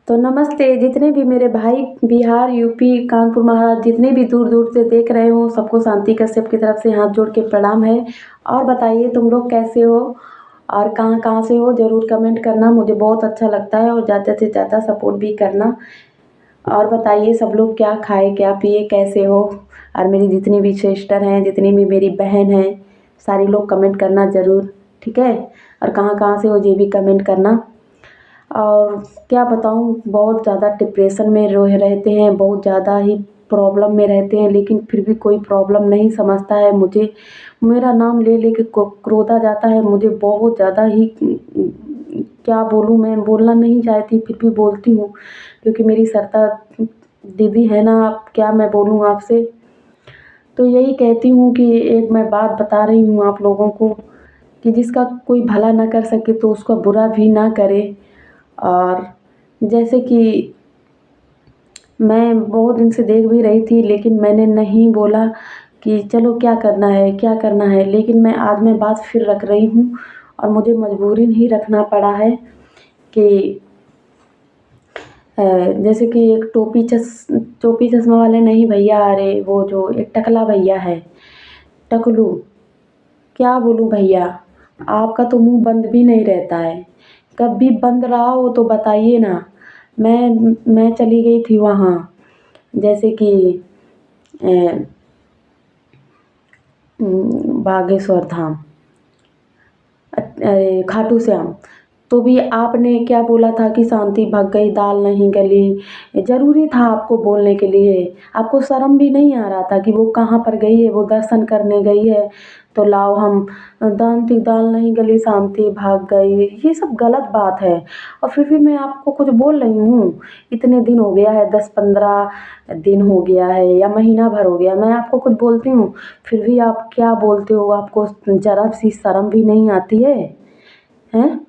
तो नमस्ते, जितने भी मेरे भाई बिहार, यूपी, कानपुर, महाराष्ट्र जितने भी दूर-दूर से देख रहे हो, सबको शांति कश्यप की तरफ से हाथ जोड़ के प्रणाम है। और बताइए तुम लोग कैसे हो और कहाँ-कहाँ से हो? ज़रूर कमेंट करना, मुझे बहुत अच्छा लगता है और ज़्यादा से ज़्यादा सपोर्ट भी करना। और बताइए सब लोग क्या खाए, क्या पिए, कैसे हो? और मेरी जितनी भी सिस्टर हैं, जितनी भी मेरी बहन हैं, सारी लोग कमेंट करना ज़रूर, ठीक है? और कहाँ-कहाँ से हो ये भी कमेंट करना। और क्या बताऊँ, बहुत ज़्यादा डिप्रेशन में रहते हैं, बहुत ज़्यादा ही प्रॉब्लम में रहते हैं, लेकिन फिर भी कोई प्रॉब्लम नहीं समझता है मुझे। मेरा नाम ले के क्रोधा जाता है मुझे बहुत ज़्यादा ही। क्या बोलूँ, मैं बोलना नहीं चाहती फिर भी बोलती हूँ, क्योंकि मेरी सरता दीदी है ना, अब क्या मैं बोलूँ आपसे। तो यही कहती हूँ कि एक मैं बात बता रही हूँ आप लोगों को, कि जिसका कोई भला ना कर सके तो उसका बुरा भी ना करे। और जैसे कि मैं बहुत दिन से देख भी रही थी, लेकिन मैंने नहीं बोला कि चलो क्या करना है, क्या करना है, लेकिन आज मैं बात फिर रख रही हूँ और मुझे मजबूरीन ही रखना पड़ा है कि जैसे कि एक टोपी चश्मा वाले नहीं भैया, अरे वो जो एक टकला भैया है, टकलू, क्या बोलूँ भैया, आपका तो मुँह बंद भी नहीं रहता है। कभी बंद रहा हो तो बताइए ना। मैं चली गई थी वहाँ, जैसे कि बागेश्वर धाम, अरे खाटू श्याम। तो भी आपने क्या बोला था कि शांति भग गई दाल नहीं गली। ज़रूरी था आपको बोलने के लिए? आपको शर्म भी नहीं आ रहा था कि वो कहाँ पर गई है, वो दर्शन करने गई है, तो लाओ हम दांती दाल नहीं गली शांति भाग गई। ये सब गलत बात है। और फिर भी मैं आपको कुछ बोल रही हूँ। इतने दिन हो गया है, 10-15 दिन हो गया है या महीना भर हो गया, मैं आपको कुछ बोलती हूँ, फिर भी आप क्या बोलते हो? आपको ज़रा सी शर्म भी नहीं आती है? हैं?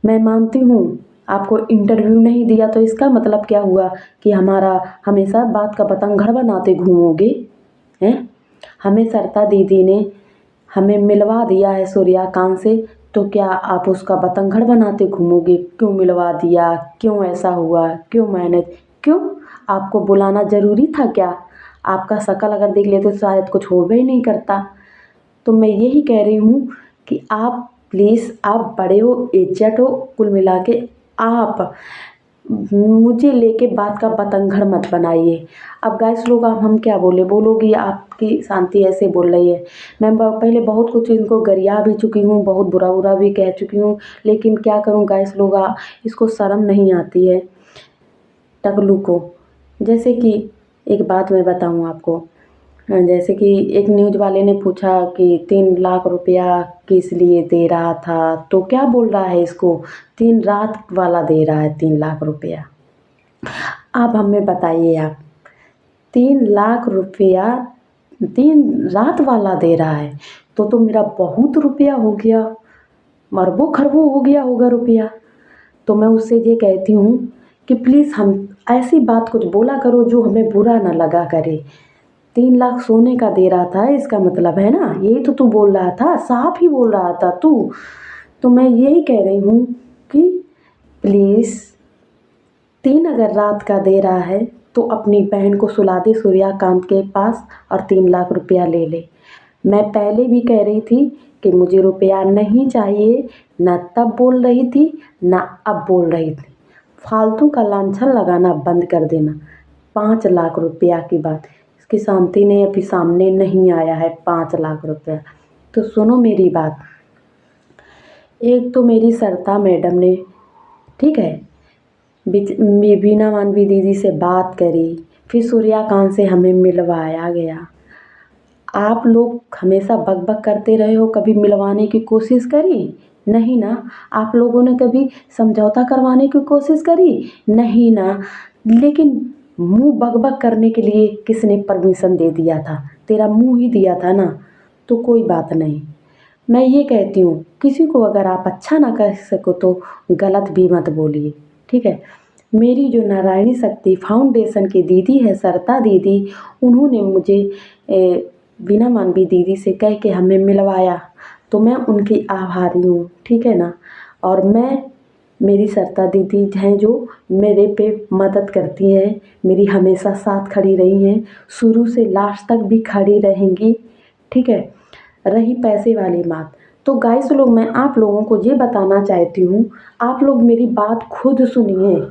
मैं मानती हूँ आपको इंटरव्यू नहीं दिया तो इसका मतलब क्या हुआ कि हमारा हमेशा बात का बतंगड़ बनाते घूमोगे? हैं? हमें सरिता दीदी ने हमें मिलवा दिया है सूर्यकांत से, तो क्या आप उसका बतंगड़ बनाते घूमोगे? क्यों मिलवा दिया? क्यों ऐसा हुआ? क्यों मैनेज? क्यों? आपको बुलाना ज़रूरी था क्या? आपका शक्ल अगर देख लेते तो शायद कुछ होवे ही नहीं करता। तो मैं यही कह रही हूँ कि आप प्लीज़, आप बड़े हो, इज़्ज़त हो, कुल मिला के आप मुझे लेके बात का बतंगड़ मत बनाइए। अब गाइस लोग, अब हम क्या बोले, बोलोगी आपकी शांति ऐसे बोल रही है। मैं पहले बहुत कुछ इनको गरिया भी चुकी हूँ, बहुत बुरा भी कह चुकी हूँ, लेकिन क्या करूँ गाइस लोग, इसको शर्म नहीं आती है टकलू को। जैसे कि एक बात मैं बताऊँ आपको, जैसे कि एक न्यूज़ वाले ने पूछा कि 3 लाख रुपया किस लिए दे रहा था, तो क्या बोल रहा है इसको, 3 रात वाला दे रहा है 3 लाख रुपया। अब हमें बताइए आप, 3 लाख रुपया 3 रात वाला दे रहा है, तो मेरा बहुत रुपया हो गया, अरबों खरबों हो गया होगा रुपया। तो मैं उससे ये कहती हूँ कि प्लीज़ हम ऐसी बात कुछ बोला करो जो हमें बुरा ना लगा करे। 3 लाख सोने का दे रहा था, इसका मतलब है ना, यही तो तू बोल रहा था, साफ ही बोल रहा था तू। तो मैं यही कह रही हूँ कि प्लीज़, 3 अगर रात का दे रहा है तो अपनी बहन को सुला दे सूर्यकांत के पास और 3 लाख रुपया ले ले। मैं पहले भी कह रही थी कि मुझे रुपया नहीं चाहिए, ना तब बोल रही थी, ना अब बोल रही थी। फालतू का लांछन लगाना बंद कर देना। 5 लाख रुपया की बात, इसकी शांति ने अभी सामने नहीं आया है 5 लाख रुपया। तो सुनो मेरी बात, एक तो मेरी सरिता मैडम ने, ठीक है, बीना मानवी दीदी से बात करी, फिर सूर्यकांत से हमें मिलवाया गया। आप लोग हमेशा बक करते रहे हो, कभी मिलवाने की कोशिश करी? नहीं ना। आप लोगों ने कभी समझौता करवाने की कोशिश करी? नहीं ना। लेकिन मुँह बक करने के लिए किसने परमिशन दे दिया था? तेरा मुँह ही दिया था ना। तो कोई बात नहीं। मैं ये कहती हूँ, किसी को अगर आप अच्छा ना कर सको तो गलत भी मत बोलिए, ठीक है। मेरी जो नारायणी शक्ति फाउंडेशन की दीदी है सरिता दीदी, उन्होंने मुझे बिना मानवी दीदी से कह के हमें मिलवाया, तो मैं उनकी आभारी हूँ, ठीक है ना। और मेरी सरिता दीदी हैं जो मेरे पे मदद करती हैं, मेरी हमेशा साथ खड़ी रही हैं, शुरू से लास्ट तक भी खड़ी रहेंगी, ठीक है। रही पैसे वाली बात, तो गाइस लोग मैं आप लोगों को ये बताना चाहती हूँ, आप लोग मेरी बात खुद सुनिए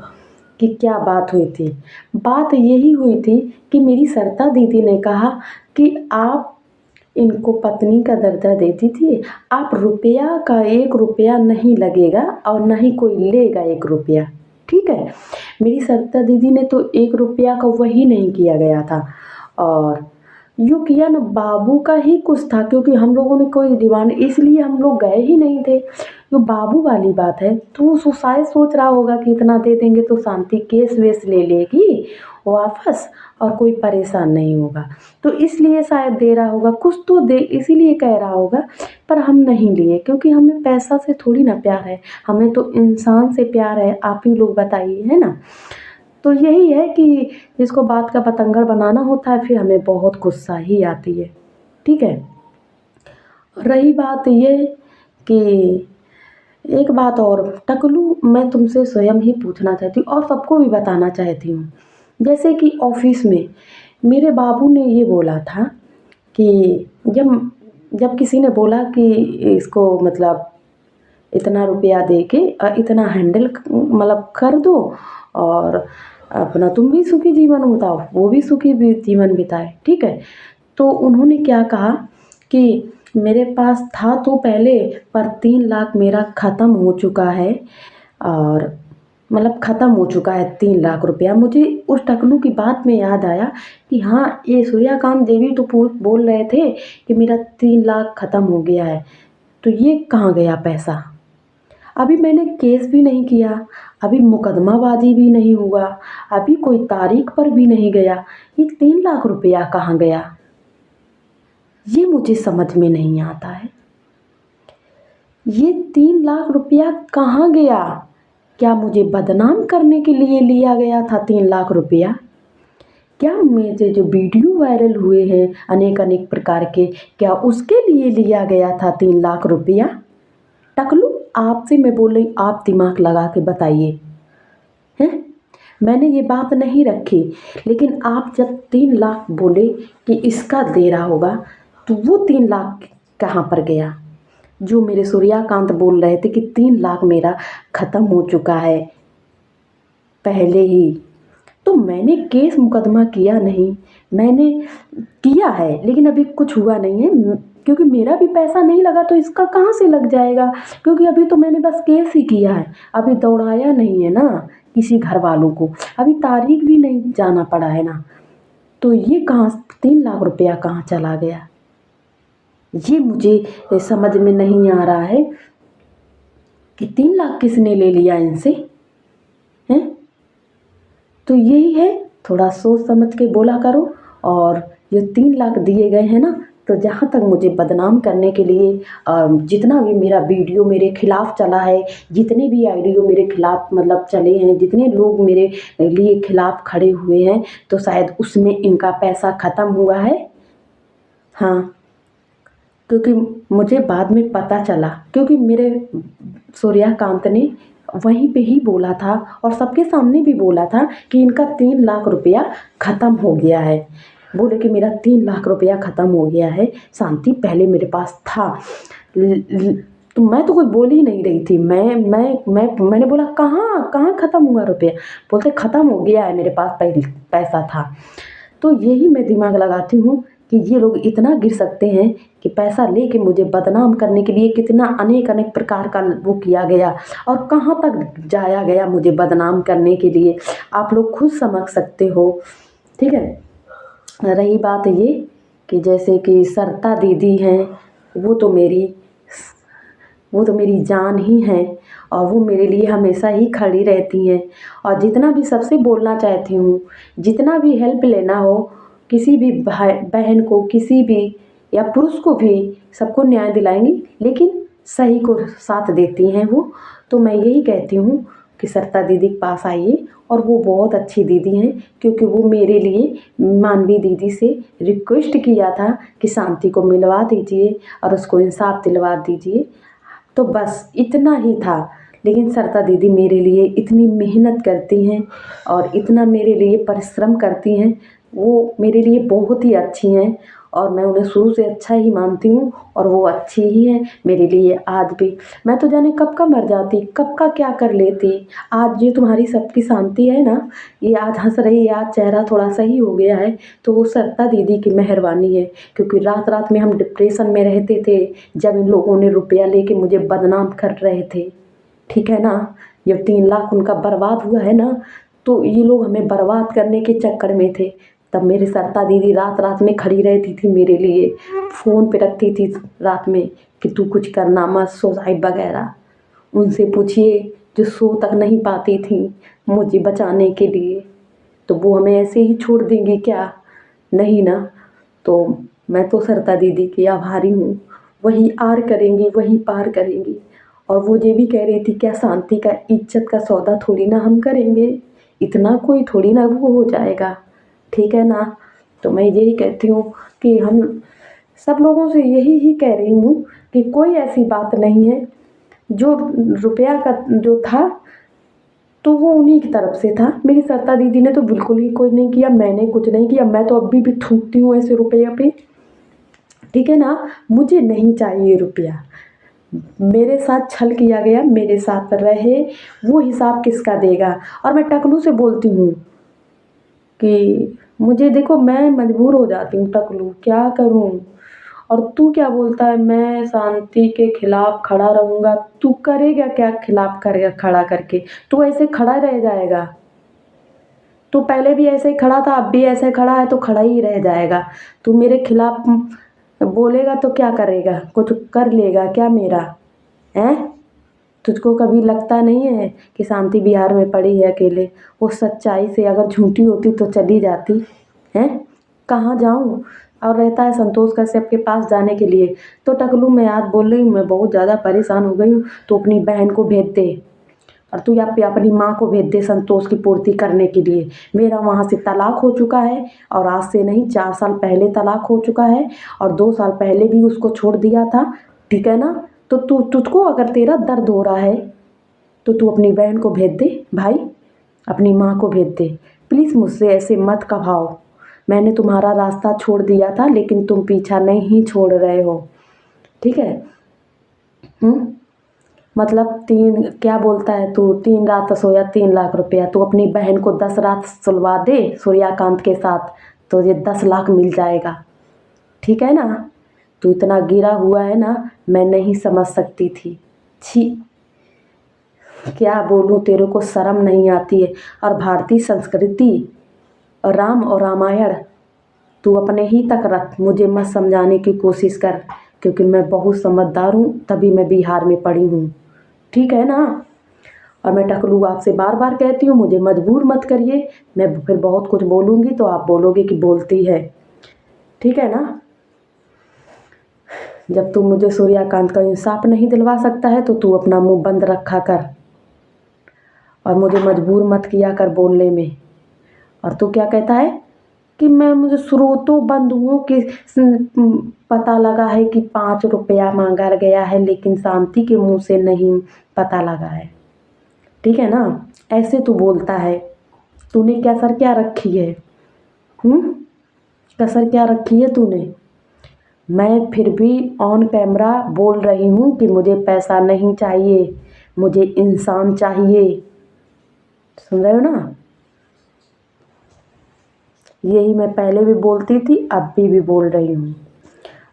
कि क्या बात हुई थी। बात यही हुई थी कि मेरी सरिता दीदी ने कहा कि आप इनको पत्नी का दर्जा देती थी, आप रुपया का 1 रुपया नहीं लगेगा और ना ही कोई लेगा 1 रुपया, ठीक है। मेरी सरिता दीदी ने तो 1 रुपया का वही नहीं किया गया था, और यूँ किया ना बाबू का ही कुछ था, क्योंकि हम लोगों ने कोई डिमांड, इसलिए हम लोग गए ही नहीं थे। जो बाबू वाली बात है तो वो शायद सोच रहा होगा कि इतना दे देंगे तो शांति केस वेस ले लेगी वापस और कोई परेशान नहीं होगा, तो इसलिए शायद दे रहा होगा, कुछ तो दे इसीलिए कह रहा होगा। पर हम नहीं लिए, क्योंकि हमें पैसा से थोड़ी ना प्यार है, हमें तो इंसान से प्यार है, आप ही लोग बताइए, है ना। तो यही है कि जिसको बात का बतंगड़ बनाना होता है फिर हमें बहुत गुस्सा ही आती है, ठीक है। रही बात ये कि एक बात और टकलू, मैं तुमसे स्वयं ही पूछना चाहती हूँ और सबको भी बताना चाहती हूँ। जैसे कि ऑफिस में मेरे बाबू ने ये बोला था कि जब जब किसी ने बोला कि इसको मतलब इतना रुपया दे के इतना हैंडल मतलब कर दो और अपना तुम भी सुखी जीवन बिताओ, वो भी सुखी जीवन बिताए, ठीक है। तो उन्होंने क्या कहा कि मेरे पास था तो पहले, पर 3 लाख मेरा ख़त्म हो चुका है, और मतलब ख़त्म हो चुका है 3 लाख रुपया। मुझे उस टकलू की बात में याद आया कि हाँ, ये सूर्यकांत देवी तो बोल रहे थे कि मेरा 3 लाख ख़त्म हो गया है, तो ये कहाँ गया पैसा। अभी मैंने केस भी नहीं किया, अभी मुकदमाबाजी भी नहीं हुआ, अभी कोई तारीख पर भी नहीं गया, ये 3 लाख रुपया कहाँ गया, ये मुझे समझ में नहीं आता है। ये 3 लाख रुपया कहाँ गया? क्या मुझे बदनाम करने के लिए लिया गया था 3 लाख रुपया? क्या मेरे जो वीडियो वायरल हुए हैं अनेक अनेक प्रकार के, क्या उसके लिए लिया गया था 3 लाख रुपया? टकलू, आपसे मैं बोल रही, आप दिमाग लगा के बताइए, हैं? मैंने ये बात नहीं रखी, लेकिन आप जब 3 लाख बोले कि इसका दे रहा होगा, तो वो 3 लाख कहाँ पर गया? जो मेरे सूर्यकांत बोल रहे थे कि 3 लाख मेरा ख़त्म हो चुका है पहले ही, तो मैंने केस मुकदमा किया नहीं, मैंने किया है लेकिन अभी कुछ हुआ नहीं है, क्योंकि मेरा भी पैसा नहीं लगा तो इसका कहाँ से लग जाएगा, क्योंकि अभी तो मैंने बस केस ही किया है, अभी दौड़ाया नहीं है ना किसी घर वालों को, अभी तारीख भी नहीं जाना पड़ा है ना, तो ये कहाँ 3 लाख रुपया कहाँ चला गया, ये मुझे समझ में नहीं आ रहा है कि 3 लाख किसने ले लिया इनसे, हैं। तो यही है, थोड़ा सोच समझ के बोला करो। और ये 3 लाख दिए गए हैं ना, तो जहाँ तक मुझे बदनाम करने के लिए जितना भी मेरा वीडियो मेरे खिलाफ चला है, जितने भी ऑडियो मेरे खिलाफ मतलब चले हैं, जितने लोग मेरे लिए खिलाफ खड़े हुए हैं, तो शायद उसमें इनका पैसा ख़त्म हुआ है। हाँ, क्योंकि मुझे बाद में पता चला, क्योंकि मेरे सूर्यकांत ने वहीं पे ही बोला था और सबके सामने भी बोला था कि इनका 3 लाख रुपया ख़त्म हो गया है, बोले कि मेरा 3 लाख रुपया ख़त्म हो गया है, शांति पहले मेरे पास था। तो मैं तो कुछ बोल ही नहीं रही थी, मैंने बोला कहाँ कहाँ ख़त्म हुआ रुपया, बोलते ख़त्म हो गया है, मेरे पास पैसा था। तो यही मैं दिमाग लगाती हूँ कि ये लोग इतना गिर सकते हैं कि पैसा लेके मुझे बदनाम करने के लिए कितना अनेक अनेक प्रकार का वो किया गया और कहाँ तक जाया गया मुझे बदनाम करने के लिए, आप लोग खुद समझ सकते हो, ठीक है। रही बात ये कि जैसे कि सरिता दीदी हैं, वो तो मेरी जान ही हैं और वो मेरे लिए हमेशा ही खड़ी रहती हैं, और जितना भी सबसे बोलना चाहती हूँ, जितना भी हेल्प लेना हो किसी भी भाई बहन को, किसी भी या पुरुष को भी, सबको न्याय दिलाएंगी, लेकिन सही को साथ देती हैं वो। तो मैं यही कहती हूँ कि सरिता दीदी के पास आइए, और वो बहुत अच्छी दीदी हैं, क्योंकि वो मेरे लिए मानवी दीदी से रिक्वेस्ट किया था कि शांति को मिलवा दीजिए और उसको इंसाफ दिलवा दीजिए, तो बस इतना ही था। लेकिन सरिता दीदी मेरे लिए इतनी मेहनत करती हैं और इतना मेरे लिए परिश्रम करती हैं, वो मेरे लिए बहुत ही अच्छी हैं और मैं उन्हें शुरू से अच्छा ही मानती हूँ और वो अच्छी ही हैं मेरे लिए आज भी। मैं तो जाने कब का मर जाती, कब का क्या कर लेती। आज ये तुम्हारी सबकी शांति है ना, ये आज हंस रही है, आज चेहरा थोड़ा सही हो गया है, तो वो सरिता दीदी की मेहरबानी है। क्योंकि रात रात में हम डिप्रेशन में रहते थे जब इन लोगों ने रुपया लेके मुझे बदनाम कर रहे थे, ठीक है ना। जब 3 लाख उनका बर्बाद हुआ है ना, तो ये लोग हमें बर्बाद करने के चक्कर में थे। तब मेरी सरिता दीदी रात रात में खड़ी रहती थी मेरे लिए, फ़ोन पे रखती थी रात में कि तू कुछ करना मत, सुसाइड वगैरह। उनसे पूछिए जो सो तक नहीं पाती थी मुझे बचाने के लिए, तो वो हमें ऐसे ही छोड़ देंगी क्या? नहीं ना। तो मैं तो सरिता दीदी की आभारी हूँ, वही आर करेंगी वही पार करेंगी। और वो ये भी कह रही थी क्या शांति का इज्जत का सौदा थोड़ी ना हम करेंगे, इतना कोई थोड़ी ना वो हो जाएगा, ठीक है ना। तो मैं यही कहती हूँ कि हम सब लोगों से यही ही कह रही हूँ कि कोई ऐसी बात नहीं है। जो रुपया का जो था तो वो उन्हीं की तरफ से था, मेरी सरिता दीदी ने तो बिल्कुल ही कुछ नहीं किया, मैंने कुछ नहीं किया। मैं तो अभी भी थूकती हूँ ऐसे रुपया पे, ठीक है ना। मुझे नहीं चाहिए रुपया, मेरे साथ छल किया गया, मेरे साथ रहे, वो हिसाब किसका देगा। और मैं टकलू से बोलती हूँ कि मुझे देखो मैं मजबूर हो जाती हूँ टकलू, क्या करूँ। और तू क्या बोलता है मैं शांति के खिलाफ खड़ा रहूँगा, तू करेगा क्या खिलाफ करेगा खड़ा करके? तू ऐसे खड़ा रह जाएगा, तू पहले भी ऐसे ही खड़ा था, अब भी ऐसे खड़ा है तो खड़ा ही रह जाएगा। तू मेरे खिलाफ बोलेगा तो क्या करेगा, कुछ कर लेगा क्या मेरा? हैं? तुझको कभी लगता नहीं है कि शांति बिहार में पड़ी है अकेले? वो सच्चाई से अगर झूठी होती तो चली जाती हैं। कहाँ जाऊँ? और रहता है संतोष कश्यप के पास जाने के लिए। तो टकलू मैं आज बोल रही हूँ, मैं बहुत ज़्यादा परेशान हो गई हूँ, तो अपनी बहन को भेज दे और तू या फिर अपनी माँ को भेज दे संतोष की पूर्ति करने के लिए। मेरा वहाँ से तलाक हो चुका है और आज से नहीं 4 साल पहले तलाक हो चुका है और 2 साल पहले भी उसको छोड़ दिया था, ठीक है ना। तो तुझको अगर तेरा दर्द हो रहा है तो तू अपनी बहन को भेज दे भाई, अपनी माँ को भेज दे। प्लीज़ मुझसे ऐसे मत कहाओ, मैंने तुम्हारा रास्ता छोड़ दिया था लेकिन तुम पीछा नहीं छोड़ रहे हो, ठीक है। मतलब तीन क्या बोलता है तू, 3 रात सोया 3 लाख रुपया, तू अपनी बहन को 10 रात सुलवा दे सूर्यकांत के साथ तो ये 10 लाख मिल जाएगा, ठीक है ना। तू इतना गिरा हुआ है ना, मैं नहीं समझ सकती थी। छी, क्या बोलूँ, तेरे को शर्म नहीं आती है। और भारतीय संस्कृति और राम और रामायण तू अपने ही तक रख, मुझे मत समझाने की कोशिश कर, क्योंकि मैं बहुत समझदार हूँ तभी मैं बिहार में पड़ी हूँ, ठीक है ना। और मैं टकलू आपसे बार बार कहती हूँ मुझे मजबूर मत करिए, मैं फिर बहुत कुछ बोलूँगी तो आप बोलोगे कि बोलती है, ठीक है ना। जब तू मुझे सूर्यकांत का इंसाफ नहीं दिलवा सकता है तो तू अपना मुंह बंद रखा कर और मुझे मजबूर मत किया कर बोलने में। और तू क्या कहता है कि मैं मुझे स्रोतों बंधुओं के पता लगा है कि 5 रुपया मांगा गया है लेकिन शांति के मुंह से नहीं पता लगा है, ठीक है ना। ऐसे तू बोलता है, तूने कसर क्या रखी है? कसर क्या रखी है तूने? मैं फिर भी ऑन कैमरा बोल रही हूँ कि मुझे पैसा नहीं चाहिए, मुझे इंसान चाहिए, सुन रहे हो ना। यही मैं पहले भी बोलती थी, अब भी बोल रही हूँ।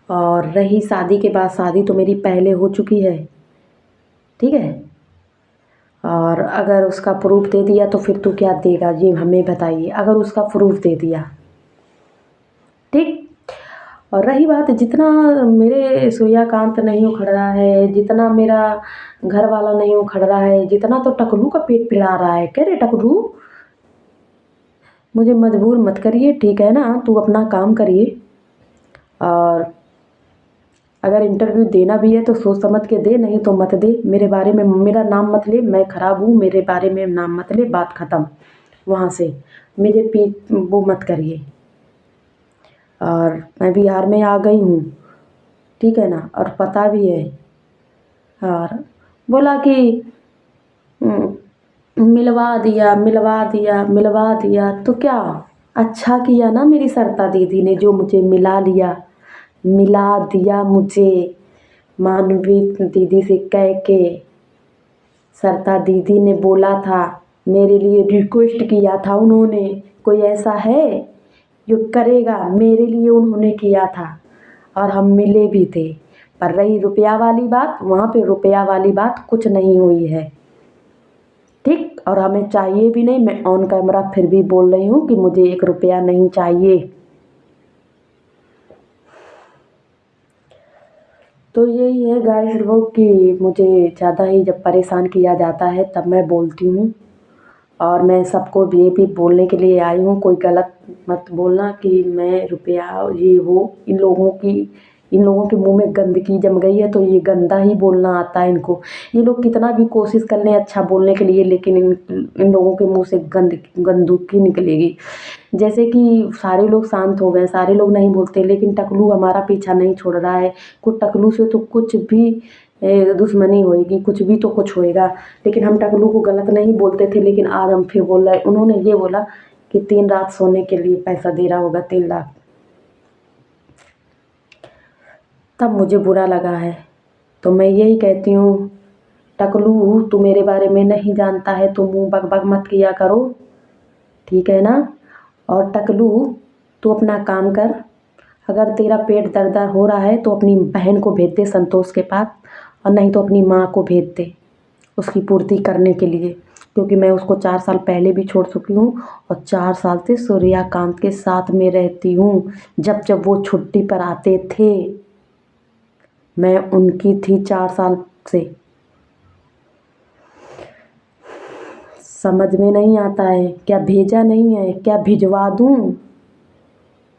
और रही शादी के बाद, शादी तो मेरी पहले हो चुकी है, ठीक है। और अगर उसका प्रूफ दे दिया तो फिर तू क्या देगा ये हमें बताइए, अगर उसका प्रूफ दे दिया, ठीक। और रही बात जितना मेरे सूर्यकांत नहीं उखड़ रहा है, जितना मेरा घर वाला नहीं उखड़ रहा है, जितना तो टकलू का पेट पिला रहा है। कह रहे टकलू मुझे मजबूर मत करिए, ठीक है ना, तू अपना काम करिए। और अगर इंटरव्यू देना भी है तो सोच समझ के दे, नहीं तो मत दे। मेरे बारे में मेरा नाम मत ले, मैं ख़राब हूँ, मेरे बारे में नाम मत ले, बात ख़त्म। वहाँ से मेरे पीठ वो मत करिए। और मैं बिहार में आ गई हूँ, ठीक है ना, और पता भी है। और बोला कि मिलवा दिया, मिलवा दिया, मिलवा दिया तो क्या अच्छा किया ना मेरी सरता दीदी ने जो मुझे मिला दिया मुझे। मानवी दीदी से कह के सरता दीदी ने बोला था, मेरे लिए रिक्वेस्ट किया था उन्होंने, कोई ऐसा है जो करेगा, मेरे लिए उन्होंने किया था और हम मिले भी थे। पर रही रुपया वाली बात, वहाँ पे रुपया वाली बात कुछ नहीं हुई है, ठीक। और हमें चाहिए भी नहीं, मैं ऑन कैमरा फिर भी बोल रही हूँ कि मुझे 1 रुपया नहीं चाहिए। तो यही है गाइस लोग कि मुझे ज़्यादा ही जब परेशान किया जाता है तब मैं बोलती हूँ। और मैं सबको ये भी बोलने के लिए आई हूँ, कोई गलत मत बोलना कि मैं रुपया ये वो, इन लोगों के मुंह में गंदगी जम गई है तो ये गंदा ही बोलना आता है इनको। ये लोग कितना भी कोशिश कर लें अच्छा बोलने के लिए, लेकिन इन लोगों के मुंह से गंदगी निकलेगी। जैसे कि सारे लोग शांत हो गए, सारे लोग नहीं बोलते, लेकिन टकलू हमारा पीछा नहीं छोड़ रहा है। कुछ टकलू से तो कुछ भी दुश्मनी होएगी, कुछ भी तो कुछ होएगा। लेकिन हम टकलू को गलत नहीं बोलते थे, लेकिन आज हम फिर बोल रहे हैं। उन्होंने ये बोला कि 3 रात सोने के लिए पैसा दे रहा होगा 3 लाख, तब मुझे बुरा लगा है। तो मैं यही कहती हूँ, टकलू तू मेरे बारे में नहीं जानता है तो मुँह बक बक मत किया करो, ठीक है ना। और टकलू तू अपना काम कर, अगर तेरा पेट दर्द हो रहा है तो अपनी बहन को भेज दे संतोष के पास, और नहीं तो अपनी माँ को भेज दे उसकी पूर्ति करने के लिए, क्योंकि मैं उसको 4 साल पहले भी छोड़ चुकी हूँ और 4 साल से सूर्यकांत के साथ में रहती हूँ। जब जब वो छुट्टी पर आते थे मैं उनकी थी 4 साल से। समझ में नहीं आता है क्या? भेजा नहीं है क्या? भिजवा दूँ?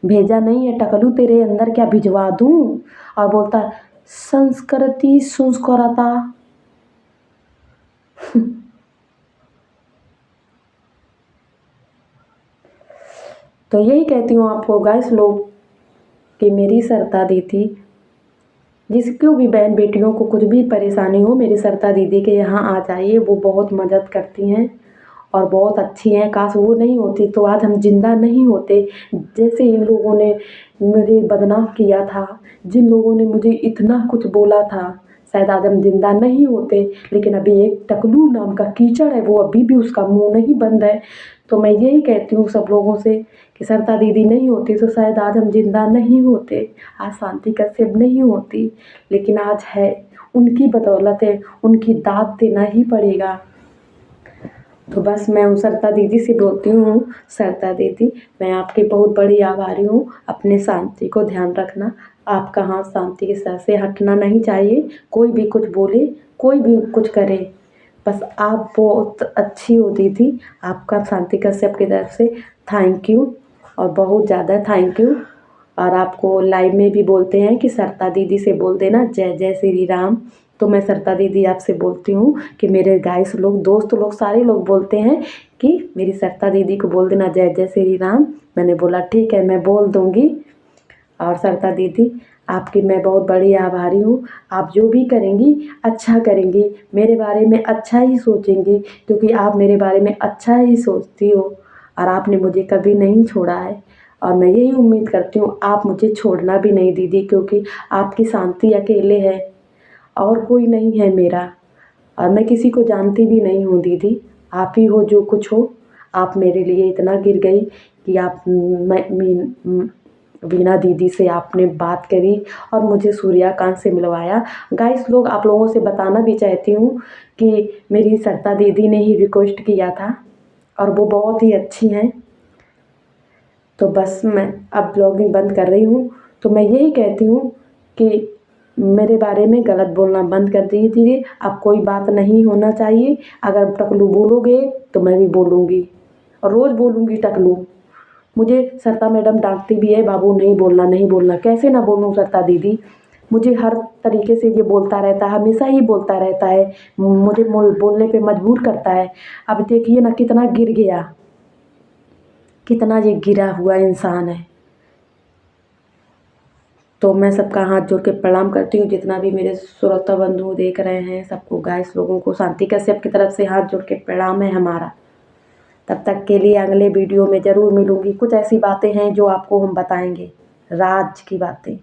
भेजा नहीं है टकलू तेरे अंदर क्या भिजवा दूँ? और बोलता है संस्कृति संस्कारता। तो यही कहती हूँ आपको गाइस लोग कि मेरी सरता दीदी, जिसको भी बहन बेटियों को कुछ भी परेशानी हो, मेरी सरता दीदी के यहाँ आ जाइए, वो बहुत मदद करती हैं और बहुत अच्छी हैं। काश वो नहीं होती तो आज हम जिंदा नहीं होते। जैसे इन लोगों ने मुझे बदनाम किया था, जिन लोगों ने मुझे इतना कुछ बोला था, शायद आज हम जिंदा नहीं होते। लेकिन अभी एक टकलू नाम का कीचड़ है, वो अभी भी उसका मुंह नहीं बंद है। तो मैं यही कहती हूँ सब लोगों से कि सरता दीदी नहीं होती तो शायद आज हम जिंदा नहीं होते, आज शांति कश्यप नहीं होती, लेकिन आज है। उनकी बदौलत है, उनकी दाद देना ही पड़ेगा। तो बस मैं उन सरता दीदी से बोलती हूँ, सरता दीदी मैं आपकी बहुत बड़ी आभारी हूँ, अपने शांति को ध्यान रखना। आपका हाथ शांति के सर से हटना नहीं चाहिए। कोई भी कुछ बोले, कोई भी कुछ करे, बस आप बहुत अच्छी हो दीदी। आपका शांति कश्यप की तरफ से थैंक यू, और बहुत ज़्यादा थैंक यू। और आपको लाइव में भी बोलते हैं कि सरता दीदी से बोल देना जय जय श्री राम। तो मैं सरता दीदी आपसे बोलती हूँ कि मेरे गाइस लोग, दोस्त लोग, सारे लोग बोलते हैं कि मेरी सरता दीदी को बोल देना जय जय श्री राम। मैंने बोला ठीक है मैं बोल दूँगी। और सरता दीदी आपकी मैं बहुत बड़ी आभारी हूँ। आप जो भी करेंगी अच्छा करेंगी, मेरे बारे में अच्छा ही सोचेंगी, क्योंकि आप मेरे बारे में अच्छा ही सोचती हो और आपने मुझे कभी नहीं छोड़ा है। और मैं यही उम्मीद करती हूँ आप मुझे छोड़ना भी नहीं दीदी, क्योंकि आपकी शांति अकेले है और कोई नहीं है मेरा, और मैं किसी को जानती भी नहीं हूँ दीदी। आप ही हो जो कुछ हो। आप मेरे लिए इतना गिर गई कि आप वीना दीदी से आपने बात करी और मुझे सूर्यकांत से मिलवाया। गाइस लोग आप लोगों से बताना भी चाहती हूँ कि मेरी सरता दीदी ने ही रिक्वेस्ट किया था और वो बहुत ही अच्छी हैं। तो बस मैं अब ब्लॉगिंग बंद कर रही हूँ। तो मैं यही कहती हूँ कि मेरे बारे में गलत बोलना बंद कर दीजिए। अब कोई बात नहीं होना चाहिए। अगर टकलू बोलोगे तो मैं भी बोलूँगी और रोज़ बोलूँगी टकलू। मुझे सरता मैडम डांटती भी है, बाबू नहीं बोलना नहीं बोलना। कैसे ना बोलूँ सरता दीदी? मुझे हर तरीके से ये बोलता रहता है, हमेशा ही बोलता रहता है, मुझे बोलने पे मजबूर करता है। अब देखिए ना कितना गिर गया, कितना ये गिरा हुआ इंसान है। तो मैं सबका हाथ जोड़ के प्रणाम करती हूँ, जितना भी मेरे श्रोता बंधु देख रहे हैं सबको, गाइस लोगों को शांति कश्यप की तरफ से हाथ जोड़ के प्रणाम है हमारा। तब तक के लिए अगले वीडियो में ज़रूर मिलूँगी। कुछ ऐसी बातें हैं जो आपको हम बताएंगे, राज की बातें।